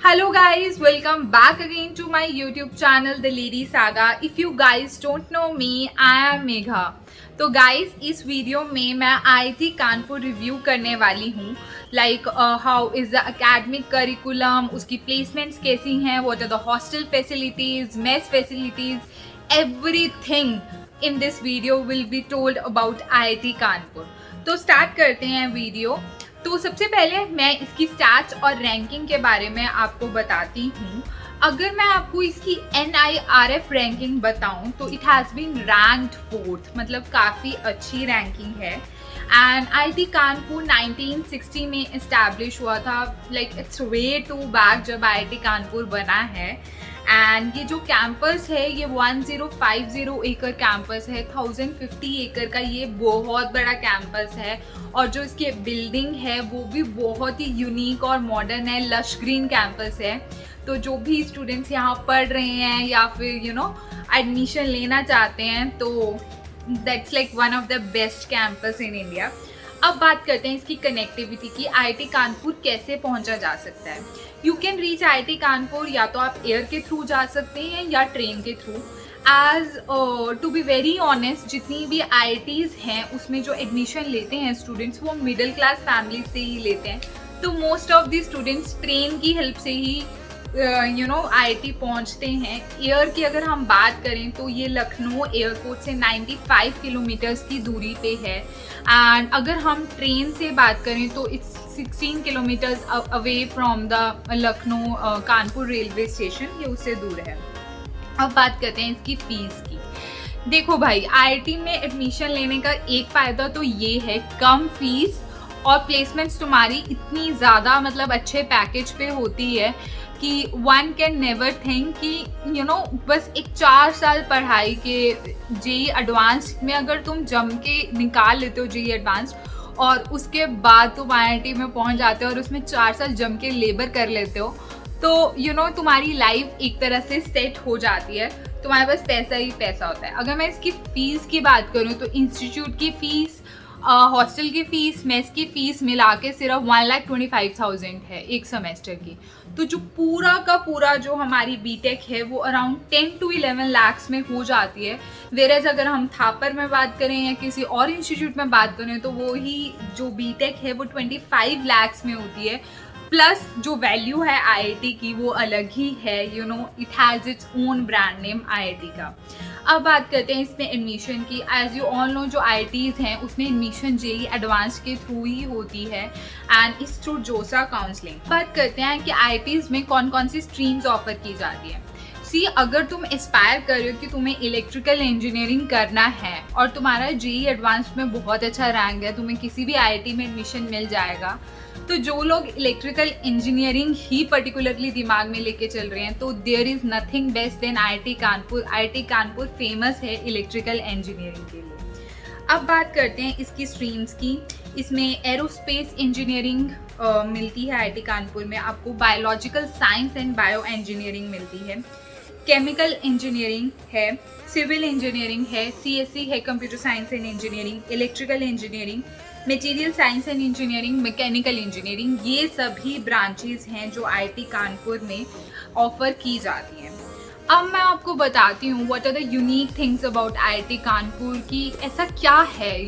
Hello guys, welcome back again to my YouTube channel The Lady Saga. If you guys don't know me, I am Megha. तो guys इस video में मैं IIT Kanpur review करने वाली हूँ like how is the academic curriculum, उसकी placements कैसी हैं, what are the hostel facilities, mess facilities, everything in this video will be told about IIT Kanpur. तो स्टार्ट करते हैं वीडियो. तो सबसे पहले मैं इसकी स्टैट्स और रैंकिंग के बारे में आपको बताती हूँ. अगर मैं आपको इसकी NIRF रैंकिंग बताऊँ तो it has been ranked 4th, मतलब काफ़ी अच्छी रैंकिंग है. एंड IIT कानपुर 1960 में इस्टेब्लिश हुआ था. Like it's way too back जब IIT कानपुर बना है. एंड ये जो कैंपस है ये 1050 एकड़ कैंपस है. 1050 एकड़ का ये बहुत बड़ा कैंपस है. और जो इसकी बिल्डिंग है वो भी बहुत ही यूनिक और मॉडर्न है. लश ग्रीन कैंपस है. तो जो भी स्टूडेंट्स यहाँ पढ़ रहे हैं या फिर एडमिशन लेना चाहते हैं तो that's like one of the best campus in India. अब बात करते हैं इसकी कनेक्टिविटी की. IIT कानपुर कैसे पहुंचा जा सकता है. You can reach IIT Kanpur या तो आप एयर के थ्रू जा सकते हैं या ट्रेन के through. As to be very honest, जितनी भी IITs हैं उसमें जो एडमिशन लेते हैं स्टूडेंट्स वो मिडिल क्लास फैमिली से ही लेते हैं. तो most of the students train की हेल्प से ही IIT पहुंचते हैं. एयर की अगर हम बात करें तो ये लखनऊ एयरपोर्ट से 95 किलोमीटर्स की दूरी पे है. एंड अगर हम ट्रेन से बात करें तो it's 16 kilometres away from the Lucknow Kanpur railway station. ये उससे दूर है. अब बात करते हैं इसकी फीस की. देखो भाई, IIT में एडमिशन लेने का एक फ़ायदा तो ये है कम फीस और प्लेसमेंट्स तुम्हारी इतनी ज़्यादा मतलब अच्छे पैकेज पे होती है कि वन कैन नेवर थिंक कि बस एक 4 साल पढ़ाई के JEE एडवांस में अगर तुम जम के निकाल लेते हो JEE एडवांस और उसके बाद तुम IIT में पहुंच जाते हो और उसमें 4 साल जम के लेबर कर लेते हो तो तुम्हारी लाइफ एक तरह से सेट हो जाती है. तुम्हारे पास पैसा ही पैसा होता है. अगर मैं इसकी फ़ीस की बात करूँ तो इंस्टीट्यूट की फ़ीस, हॉस्टल की फ़ीस, मेस की फ़ीस मिला के सिर्फ 1,25,000 है एक सेमेस्टर की. तो जो पूरा का पूरा जो हमारी BTech है वो अराउंड 10 to 11 lakhs में हो जाती है. वेरेज अगर हम थापर में बात करें या किसी और इंस्टीट्यूट में बात करें तो वो ही जो BTech है वो 25 lakhs में होती है. प्लस जो वैल्यू है IIT की वो अलग ही है. It has its own brand name IIT का. अब बात करते हैं इसमें एडमिशन की. एज यू ऑल नो जो IITs हैं उसमें एडमिशन JEE एडवांस के थ्रू ही होती है एंड इस थ्रू जोसा काउंसलिंग. बात करते हैं कि IITs में कौन कौन सी स्ट्रीम्स ऑफर की जाती है. अगर तुम एस्पायर कर रहे हो कि तुम्हें इलेक्ट्रिकल इंजीनियरिंग करना है और तुम्हारा JEE एडवांस में बहुत अच्छा रैंक है, तुम्हें किसी भी IIT में एडमिशन मिल जाएगा. तो जो लोग इलेक्ट्रिकल इंजीनियरिंग ही पर्टिकुलरली दिमाग में लेके चल रहे हैं तो there is nothing best than IIT Kanpur. IIT Kanpur famous है इलेक्ट्रिकल इंजीनियरिंग के लिए. अब बात करते हैं इसकी स्ट्रीम्स की. इसमें एरोस्पेस इंजीनियरिंग मिलती है IIT कानपुर में. आपको biological science and bio engineering मिलती है. केमिकल इंजीनियरिंग है, सिविल इंजीनियरिंग है, CSE है computer science and engineering, electrical engineering, material science and engineering, mechanical engineering. ये सभी ब्रांचेस हैं जो IIT कानपुर में ऑफर की जाती हैं. अब मैं आपको बताती हूँ what are the unique things about IIT Kanpur की ऐसा क्या है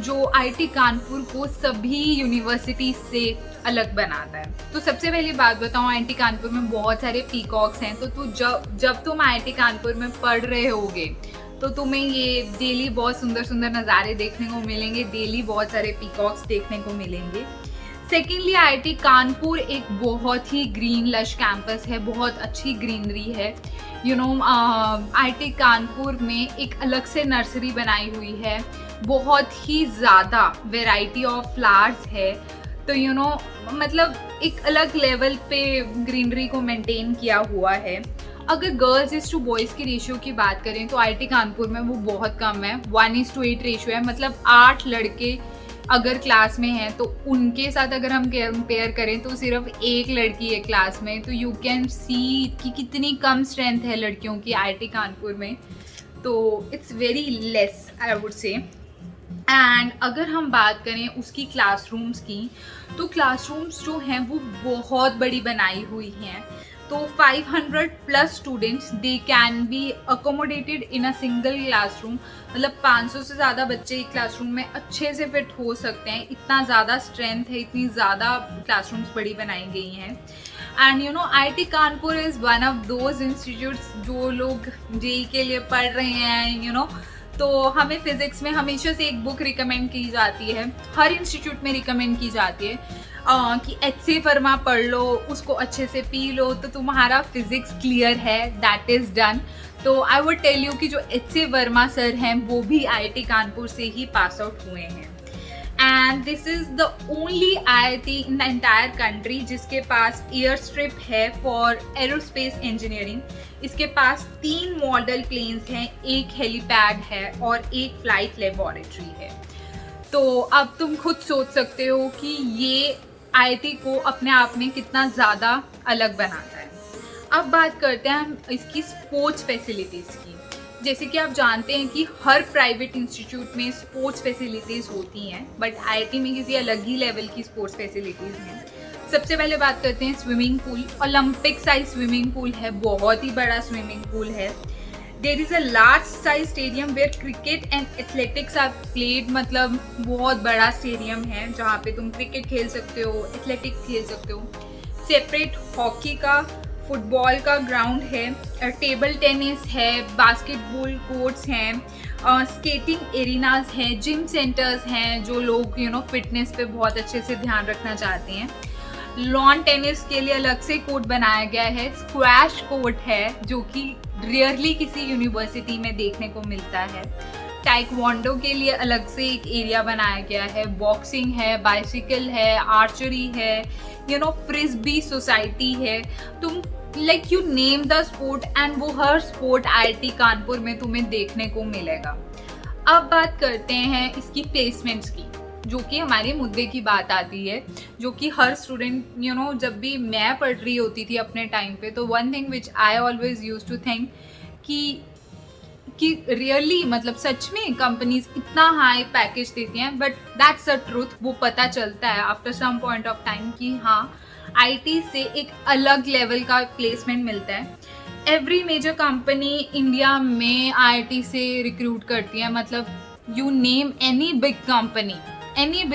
जो IIT कानपुर को सभी यूनिवर्सिटी से अलग बनाता है. तो सबसे पहली बात बताऊँ, IIT कानपुर में बहुत सारे पीकॉक्स हैं. तो जब तुम IIT कानपुर में पढ़ रहे होगे तो तुम्हें ये डेली बहुत सुंदर सुंदर नज़ारे देखने को मिलेंगे. डेली बहुत सारे पीकॉक्स देखने को मिलेंगे. सेकेंडली IIT कानपुर एक बहुत ही ग्रीन लश कैंपस है. बहुत अच्छी ग्रीनरी है. IIT कानपुर में एक अलग से नर्सरी बनाई हुई है. बहुत ही ज़्यादा वेराइटी ऑफ फ्लावर्स है. तो मतलब एक अलग लेवल पे ग्रीनरी को मेंटेन किया हुआ है. अगर गर्ल्स इज टू बॉयज़ की रेशियो की बात करें तो IIT कानपुर में वो बहुत कम है. 1:8 रेशियो है. मतलब 8 लड़के अगर क्लास में हैं तो उनके साथ अगर हम कंपेयर करें तो सिर्फ एक लड़की है क्लास में. तो यू कैन सी कि कितनी कम स्ट्रेंथ है लड़कियों की IIT कानपुर में. तो it's very less I would say. And अगर हम बात करें उसकी क्लासरूम्स की, तो क्लासरूम्स जो हैं वो बहुत बड़ी बनाई हुई हैं। तो 500 plus students they can be accommodated in a single classroom. मतलब 500 से ज़्यादा बच्चे एक क्लासरूम में अच्छे से फिट हो सकते हैं, इतना ज़्यादा स्ट्रेंथ है, इतनी ज़्यादा क्लासरूम्स बड़ी बनाई गई हैं। And you no IIT Kanpur is one of those institutes जो लोग जेई के लिए पढ़ रहे हैं, तो हमें फिजिक्स में हमेशा से एक बुक रिकमेंड की जाती है, हर इंस्टीट्यूट में रिकमेंड की जाती है कि HC वर्मा पढ़ लो, उसको अच्छे से पी लो तो तुम्हारा फिजिक्स क्लियर है, दैट इज़ डन। तो आई वुड टेल यू कि जो HC वर्मा सर हैं वो भी IIT कानपुर से ही पास आउट हुए हैं। And this is the only IIT in the entire country जिसके पास एयर स्ट्रिप है फॉर एरोस्पेस इंजीनियरिंग। इसके पास 3 मॉडल प्लेन्स हैं, एक हेलीपैड है और एक फ्लाइट लेबोरेटरी है। तो अब तुम खुद सोच सकते हो कि ये IIT को अपने आप में कितना ज़्यादा अलग बनाता है। अब बात करते हैं हम इसकी स्पोर्ट्स फैसिलिटीज़ की। जैसे कि आप जानते हैं कि हर प्राइवेट इंस्टीट्यूट में स्पोर्ट्स फैसिलिटीज़ होती हैं, बट IIT में किसी अलग ही लेवल की स्पोर्ट्स फैसिलिटीज़ हैं। सबसे पहले बात करते हैं swimming pool. Olympic size swimming pool है, बहुत ही बड़ा स्विमिंग पूल है। There is a large size stadium where cricket and athletics are played. मतलब बहुत बड़ा स्टेडियम है जहाँ पे तुम क्रिकेट खेल सकते हो, एथलेटिक्स खेल सकते हो। सेपरेट हॉकी का, फुटबॉल का ग्राउंड है, टेबल टेनिस है, बास्केटबॉल कोर्ट्स हैं, स्केटिंग एरिनाज हैं, जिम सेंटर्स हैं जो लोग फिटनेस पे बहुत अच्छे से ध्यान रखना चाहते हैं। लॉन टेनिस के लिए अलग से कोर्ट बनाया गया है। स्क्वैश कोर्ट है जो कि रेयरली किसी यूनिवर्सिटी में देखने को मिलता है। टाइक्वांडो के लिए अलग से एक एरिया बनाया गया है। बॉक्सिंग है, बाइसिकल है, आर्चरी है, फ्रिस्बी सोसाइटी है। तुम like you name the sport and वो हर स्पोर्ट IIT कानपुर में तुम्हें देखने को मिलेगा। अब बात करते हैं इसकी प्लेसमेंट्स की, जो कि हमारे मुद्दे की बात आती है, जो कि हर स्टूडेंट जब भी मैं पढ़ रही होती थी अपने टाइम पे, तो one thing which I always use to think कि रियली मतलब सच में कंपनीज इतना हाई पैकेज देती हैं, बट दैट्स द ट्रूथ। वो पता चलता है after some point of time कि हाँ IIT से एक अलग लेवल का प्लेसमेंट मिलता है। एवरी मेजर कंपनी इंडिया में IIT से रिक्रूट करती है। मतलब you name any big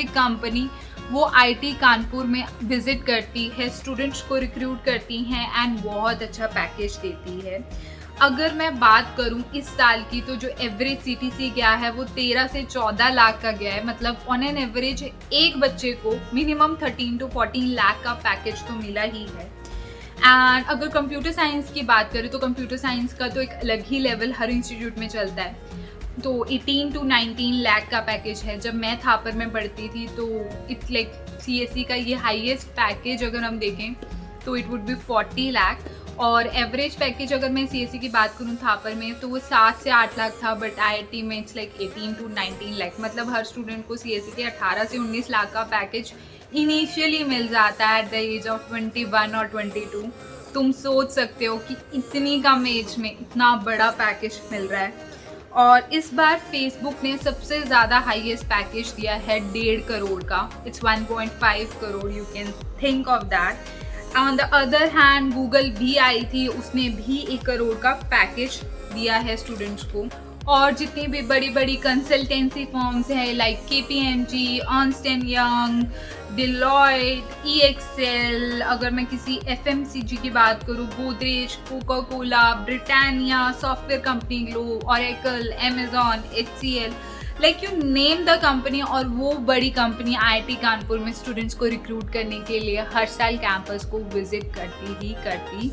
company वो IIT कानपुर में विजिट करती है, स्टूडेंट्स को रिक्रूट करती हैं एंड बहुत अच्छा पैकेज देती है। अगर मैं बात करूं इस साल की, तो जो एवरेज CTC गया है वो 13 से 14 लाख का गया है। मतलब ऑन एन एवरेज एक बच्चे को मिनिमम 13 to 14 लाख का पैकेज तो मिला ही है। एंड अगर कंप्यूटर साइंस की बात करें तो कंप्यूटर साइंस का तो एक अलग ही लेवल हर इंस्टीट्यूट में चलता है। तो 18 to 19 लाख का पैकेज है। जब मैं थापर में पढ़ती थी तो इट्स लाइक CSE का ये हाईएस्ट पैकेज अगर हम देखें तो इट वुड बी 40 लाख। और एवरेज पैकेज अगर मैं CSE की बात करूँ थापर में तो वो 7 से 8 लाख था, बट IIT में इट्स लाइक 18 to 19 लाख। मतलब हर स्टूडेंट को CSE के 18 से 19 लाख का पैकेज इनिशियली मिल जाता है एट द एज ऑफ 21 और 22। तुम सोच सकते हो कि इतनी कम एज में इतना बड़ा पैकेज मिल रहा है। और इस बार फेसबुक ने सबसे ज़्यादा हाईएस्ट पैकेज दिया है 1.5 करोड़ का। It's 1.5 crore, you can think of that. On the other hand Google भी आई थी, उसने भी 1 करोड़ का पैकेज दिया है स्टूडेंट्स को। और जितनी भी बड़ी बड़ी कंसल्टेंसी फर्म्स हैं like KPMG, Ernst and young, Deloitte, EXL, अगर मैं किसी FMCG की बात करूँ, Godrej, Coca Cola, Britannia, software company glow, Oracle, Amazon, HCL, like you name the company, और वो बड़ी कंपनी IIT कानपुर में स्टूडेंट्स को रिक्रूट करने के लिए हर साल कैंपस को विजिट करती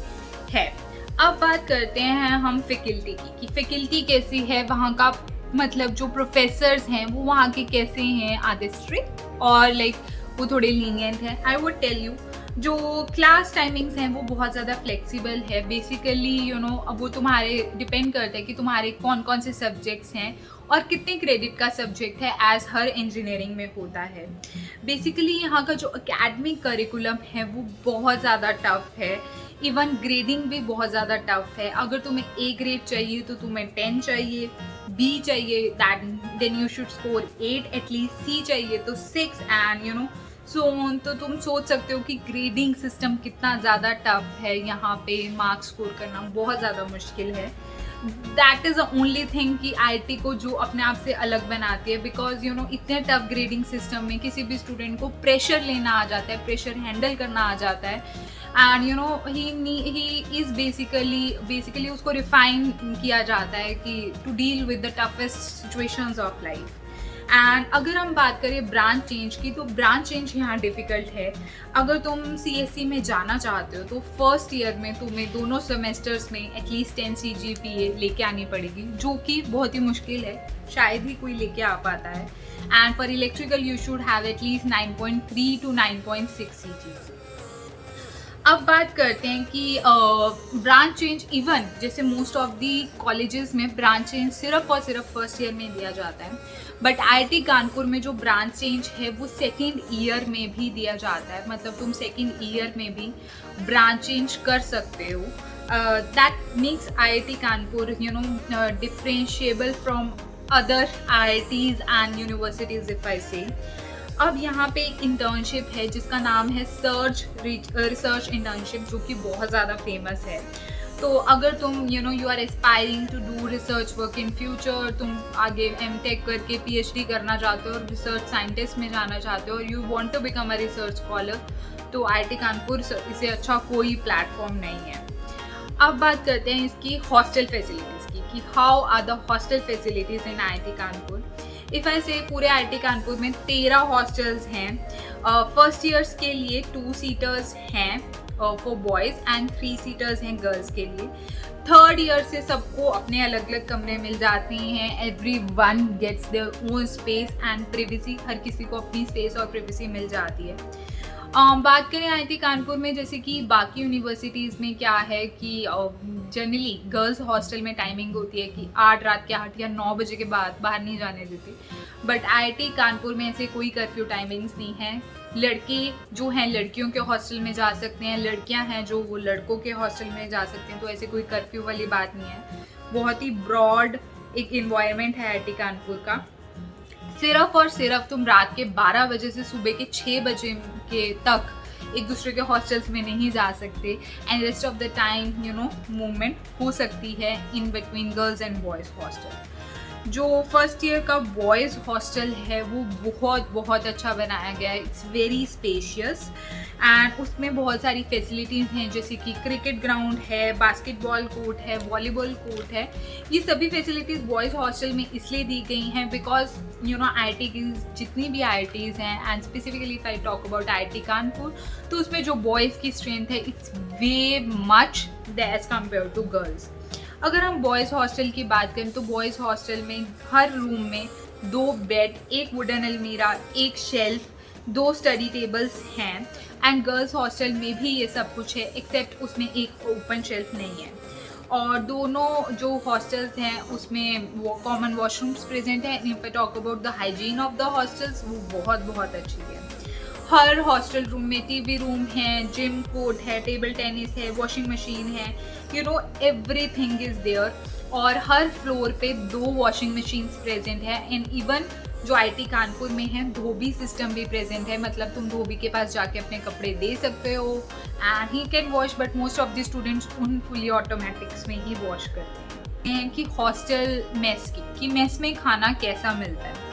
है। अब बात करते हैं हम फैकल्टी की कि फैकल्टी कैसी है, वहाँ का मतलब जो प्रोफेसर्स हैं वो वहाँ के कैसे हैं, आधे स्ट्रिक्ट और लाइक वो थोड़े लीनियंट हैं। आई वुड टेल यू जो क्लास टाइमिंग्स हैं वो बहुत ज़्यादा फ्लेक्सिबल है। बेसिकली अब वो तुम्हारे डिपेंड करता है कि तुम्हारे कौन कौन से सब्जेक्ट्स हैं और कितने क्रेडिट का सब्जेक्ट है, एज हर इंजीनियरिंग में होता है। बेसिकली यहाँ का जो एकेडमिक करिकुलम है वो बहुत ज़्यादा टफ है। इवन ग्रेडिंग भी बहुत ज़्यादा टफ है। अगर तुम्हें ए ग्रेड चाहिए तो तुम्हें 10 चाहिए, बी चाहिए that then you should score 8 at least, C चाहिए तो 6 and you know so on. तो तुम सोच सकते हो कि ग्रेडिंग सिस्टम कितना ज़्यादा टफ है, यहाँ पे मार्क्स स्कोर करना बहुत ज़्यादा मुश्किल है। That is the only thing कि आईआईटी को जो अपने आप से अलग बनाती है, बिकॉज यू नो इतने टफ ग्रेडिंग सिस्टम में किसी भी स्टूडेंट को प्रेशर लेना आ जाता है, प्रेशर हैंडल करना आ जाता है and you know he is basically उसको रिफाइन किया जाता है कि to deal with the toughest situations of life. And अगर हम बात करें ब्रांच चेंज की, तो ब्रांच चेंज यहाँ डिफ़िकल्ट है। अगर तुम सीएससी में जाना चाहते हो तो फर्स्ट ईयर में तुम्हें दोनों सेमेस्टर्स में एटलीस्ट 10 CGPA लेके आनी पड़ेगी, जो कि बहुत ही मुश्किल है, शायद ही कोई लेके आ पाता है। And for electrical you should have at least 9.3 to 9.6 CGPA। अब बात करते हैं कि ब्रांच चेंज, इवन जैसे मोस्ट ऑफ दी कॉलेजेस में ब्रांच चेंज सिर्फ और सिर्फ फर्स्ट ईयर में दिया जाता है, बट आईआईटी कानपुर में जो ब्रांच चेंज है वो सेकेंड ईयर में भी दिया जाता है। मतलब तुम सेकेंड ईयर में भी ब्रांच चेंज कर सकते हो। That makes IIT Kanpur you know differentiable from other IITs and universities if I से। अब यहाँ पे एक इंटर्नशिप है जिसका नाम है सर्ज रिसर्च इंटर्नशिप, जो कि बहुत ज़्यादा फेमस है। तो अगर तुम you are aspiring to do research work in future, तुम आगे MTech करके PhD करना चाहते हो और रिसर्च साइंटिस्ट में जाना चाहते हो और you want to become a research scholar, तो IIT कानपुर इससे अच्छा कोई प्लेटफॉर्म नहीं है। अब बात करते हैं इसकी हॉस्टल फैसिलिटीज़ की कि how are the hostel facilities in IIT Kanpur. If I say पूरे IIT कानपुर में 13 हॉस्टल्स हैं। फर्स्ट ईयर्स के लिए 2 सीटर्स हैं फॉर बॉयज़ एंड 3 सीटर्स हैं गर्ल्स के लिए। थर्ड ईयर से सबको अपने अलग अलग कमरे मिल जाते हैं। Everyone gets their own space and privacy, हर किसी को अपनी स्पेस और प्रिवेसी मिल जाती है। बात करें IIT कानपुर में, जैसे कि बाकी यूनिवर्सिटीज़ में क्या है कि जनरली गर्ल्स हॉस्टल में टाइमिंग होती है कि 8 रात के 8 या 9 बजे के बाद बाहर नहीं जाने देती, बट IIT कानपुर में ऐसे कोई कर्फ्यू टाइमिंग्स नहीं है। लड़के जो हैं लड़कियों के हॉस्टल में जा सकते हैं, लड़कियां हैं जो वो लड़कों के हॉस्टल में जा सकते हैं, तो ऐसे कोई कर्फ्यू वाली बात नहीं है। बहुत ही ब्रॉड एक इन्वायरमेंट है IIT कानपुर का। सिर्फ और सिर्फ तुम रात के 12 बजे से सुबह के 6 बजे के तक एक दूसरे के हॉस्टल्स में नहीं जा सकते and rest of the time you know movement हो सकती है in between girls and boys hostel. जो फर्स्ट ईयर का बॉयज़ हॉस्टल है वो बहुत अच्छा बनाया गया है। इट्स वेरी स्पेशियस एंड उसमें बहुत सारी फैसिलिटीज़ हैं, जैसे कि क्रिकेट ग्राउंड है, बास्केटबॉल कोर्ट है, वॉलीबॉल कोर्ट है। ये सभी फैसिलिटीज़ बॉयज़ हॉस्टल में इसलिए दी गई हैं बिकॉज यू नो IIT की जितनी भी IITs हैं and specifically if I talk about IIT Kanpur, तो उसमें जो बॉयज़ की स्ट्रेंथ है it's way much as compare to girls. अगर हम बॉयज़ हॉस्टल की बात करें तो बॉयज़ हॉस्टल में हर रूम में 2 बेड, एक वुडन अलमीरा, एक शेल्फ, 2 स्टडी टेबल्स हैं एंड गर्ल्स हॉस्टल में भी ये सब कुछ है एक्सेप्ट उसमें एक ओपन शेल्फ नहीं है। और दोनों जो हॉस्टल्स हैं उसमें वो कॉमन वॉशरूम्स प्रेजेंट हैं। If I talk about the hygiene of the hostels, वो बहुत अच्छी है। हर हॉस्टल रूम में टीवी रूम है, जिम कोर्ट है, टेबल टेनिस है, वॉशिंग मशीन है, you know everything is there. और हर फ्लोर पे 2 वॉशिंग मशीन्स प्रेजेंट है एंड इवन जो IIT कानपुर में है धोबी सिस्टम भी प्रेजेंट है। मतलब तुम धोबी के पास जाके अपने कपड़े दे सकते हो and he can wash, but most of the students उन फुली ऑटोमेटिक्स में ही वॉश करते हैं। कि हॉस्टल मेस की मेस में खाना कैसा मिलता है।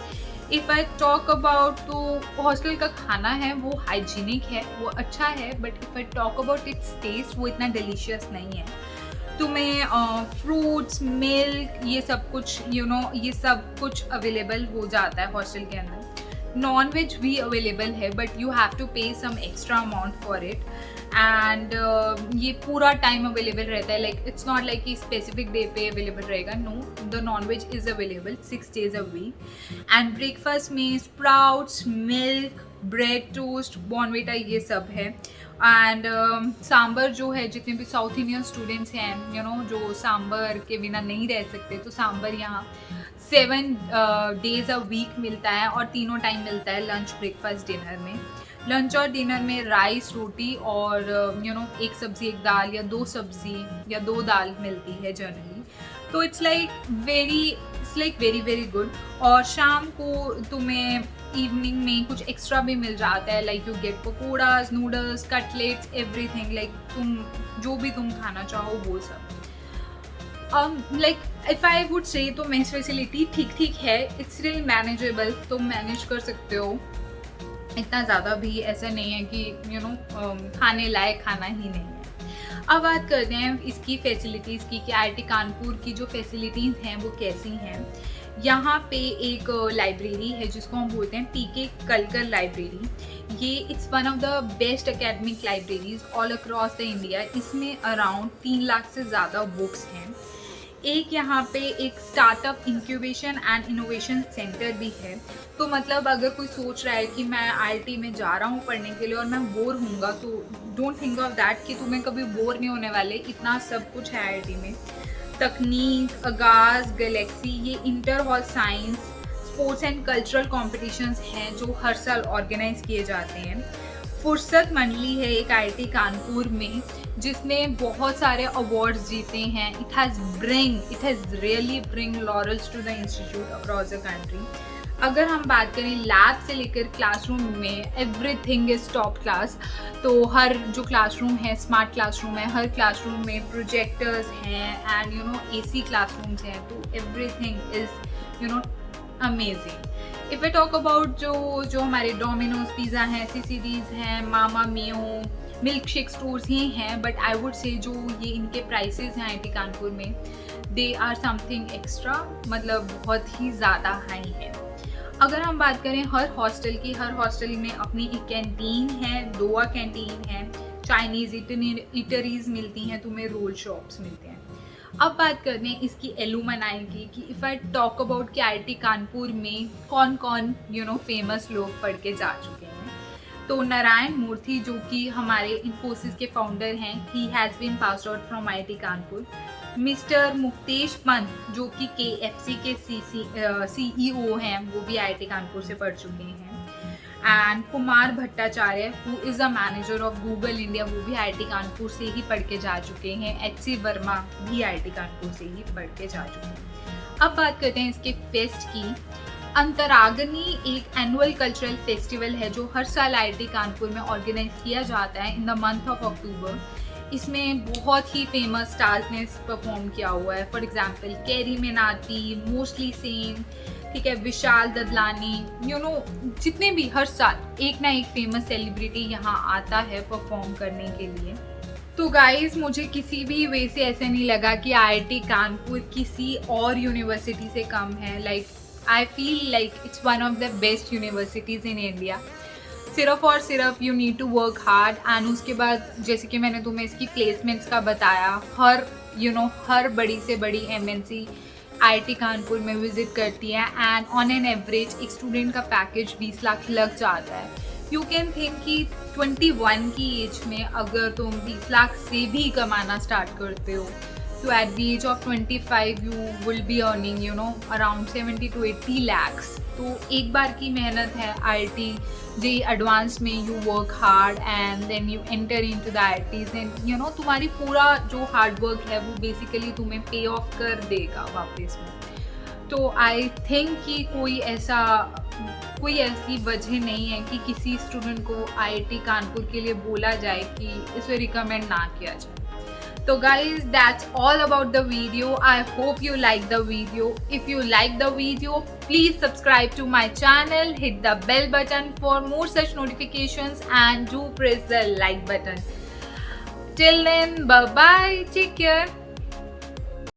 इफ़ आई टॉक अबाउट, तो हॉस्टल का खाना है वो हाइजीनिक है, वो अच्छा है, but if I talk about its taste, वो इतना डिलीशियस नहीं है। तुम्हें फ्रूट्स, मिल्क, ये सब कुछ ये सब कुछ अवेलेबल हो जाता है हॉस्टल के अंदर। नॉन वेज भी अवेलेबल है but you have to pay some extra amount for it and ये पूरा टाइम अवेलेबल रहता है। लाइक इट्स नॉट लाइक कि स्पेसिफिक डे पे अवेलेबल रहेगा, no, the non veg is available 6 days a week। And breakfast में sprouts, milk, bread toast, Bournvita, ये सब है। एंड सांबर जो है, जितने भी साउथ इंडियन स्टूडेंट्स हैं जो सांबर के बिना नहीं रह सकते, तो सांबर यहाँ 7 days a week मिलता है और तीनों टाइम मिलता है, लंच, ब्रेकफास्ट, डिनर में। लंच और डिनर में राइस, रोटी और एक सब्जी, एक दाल या 2 सब्जी या 2 दाल मिलती है जनरली। तो it's like very very good. और शाम को तुम्हें इवनिंग में कुछ एक्स्ट्रा भी मिल जाता है, like you get pakoras, noodles, cutlets, everything, like तुम जो भी तुम खाना चाहो वो सब। Like if I would say तो मेस फैसिलिटी ठीक ठीक है, इट्स स्टिल मैनेजेबल, तुम मैनेज कर सकते हो, इतना ज़्यादा भी ऐसा नहीं है कि खाने लायक खाना ही नहीं है। अब बात करते हैं इसकी फैसिलिटीज़ की कि IIT कानपुर की जो फैसिलिटीज़ हैं वो कैसी हैं। यहाँ पे एक लाइब्रेरी है जिसको हम बोलते हैं PK कलकर लाइब्रेरी। ये it's one of the best academic libraries all across the India. इसमें अराउंड 3 लाख से ज़्यादा बुक्स हैं। एक यहाँ पे एक startup incubation and innovation centre भी है। तो मतलब अगर कोई सोच रहा है कि मैं IIT में जा रहा हूँ पढ़ने के लिए और मैं बोर हूँगा, तो डोंट थिंक ऑफ दैट कि तुम्हें कभी बोर नहीं होने वाले, इतना सब कुछ है IIT में। तकनीक, आगाज, गैलेक्सी, ये inter hall science, sports and cultural competitions हैं जो हर साल ऑर्गेनाइज किए जाते हैं। फुर्सत मंडली है एक IIT कानपुर में जिसने बहुत सारे अवार्ड्स जीते हैं। It has really bring laurels to the institute across the country. अगर हम बात करें लैब से लेकर क्लासरूम में, एवरीथिंग इज़ टॉप क्लास। तो हर जो क्लासरूम है स्मार्ट क्लासरूम है, हर क्लासरूम में प्रोजेक्टर्स हैं एंड AC क्लासरूम्स हैं। तो everything is amazing. If I talk about जो हमारे डोमिनोज पिज़्ज़ा हैं, CCDs हैं, मामा मियो, मिल्क शेक स्टोर्स ही हैं, बट आई वुड से जो ये इनके प्राइसेस हैं IIT कानपुर में, दे आर समथिंग एक्स्ट्रा, मतलब बहुत ही ज़्यादा हाई है। अगर हम बात करें हर हॉस्टल की, हर हॉस्टल में अपनी एक कैंटीन है, दोआ कैंटीन है, चाइनीज़ इटरीज मिलती हैं, तुम्हें रोल शॉप्स मिलते हैं। अब बात करते हैं इसकी एलुमनाई की कि इफ़ आई टॉक अबाउट कि IIT कानपुर में कौन कौन फेमस लोग पढ़ के जा चुके हैं। तो नारायण मूर्ति जो कि हमारे इन्फोसिस के फाउंडर हैं, he has been passed out from IIT Kanpur. Mister Muktesh Pant जो कि KFC के CEO हैं, वो भी IIT कानपुर से पढ़ चुके हैं। And Kumar Bhattacharya who is a manager of Google India, वो भी IIT कानपुर से ही पढ़ के जा चुके हैं। HC वर्मा भी IIT कानपुर से ही पढ़ के जा चुके हैं। अब बात करते हैं इसके फेस्ट की। अंतरागनी एक एनुअल कल्चरल फेस्टिवल है जो हर साल IIT कानपुर में ऑर्गेनाइज किया जाता है in the month of October. इसमें बहुत ही फेमस स्टार्स ने परफॉर्म किया हुआ है। For example Carry Minati, mostly sane, ठीक है, विशाल ददलानी, जितने भी हर साल एक ना एक फेमस सेलिब्रिटी यहाँ आता है परफॉर्म करने के लिए। तो गाइज मुझे किसी भी वे से ऐसे नहीं लगा कि IIT कानपुर किसी और यूनिवर्सिटी से कम है। Like I feel like it's one of the best universities in India. सिर्फ और सिर्फ you need to work hard. And उसके बाद जैसे कि मैंने तुम्हें इसकी प्लेसमेंट्स का बताया, हर बड़ी से बड़ी MNC IIT कानपुर में विजिट करती है एंड ऑन एन एवरेज एक स्टूडेंट का पैकेज 20 लाख लग जाता है। यू कैन थिंक कि 21 की एज में अगर तुम 20 लाख से भी कमाना स्टार्ट करते हो, तो at the age of 25 you will be earning around 70 to 80 lakhs। तो एक बार की मेहनत है। IIT JEE एडवांस में you work hard and then you enter into the IITs and तुम्हारी पूरा जो हार्ड वर्क है वो बेसिकली तुम्हें पे ऑफ कर देगा वापस में। तो आई थिंक कि कोई ऐसी वजह नहीं है कि किसी स्टूडेंट को IIT कानपुर के लिए बोला जाए कि इसे रिकमेंड ना किया जाए। So guys, that's all about the video. I hope you like the video. If you like the video, please subscribe to my channel, hit the bell button for more such notifications and do press the like button. Till then, bye bye, take care.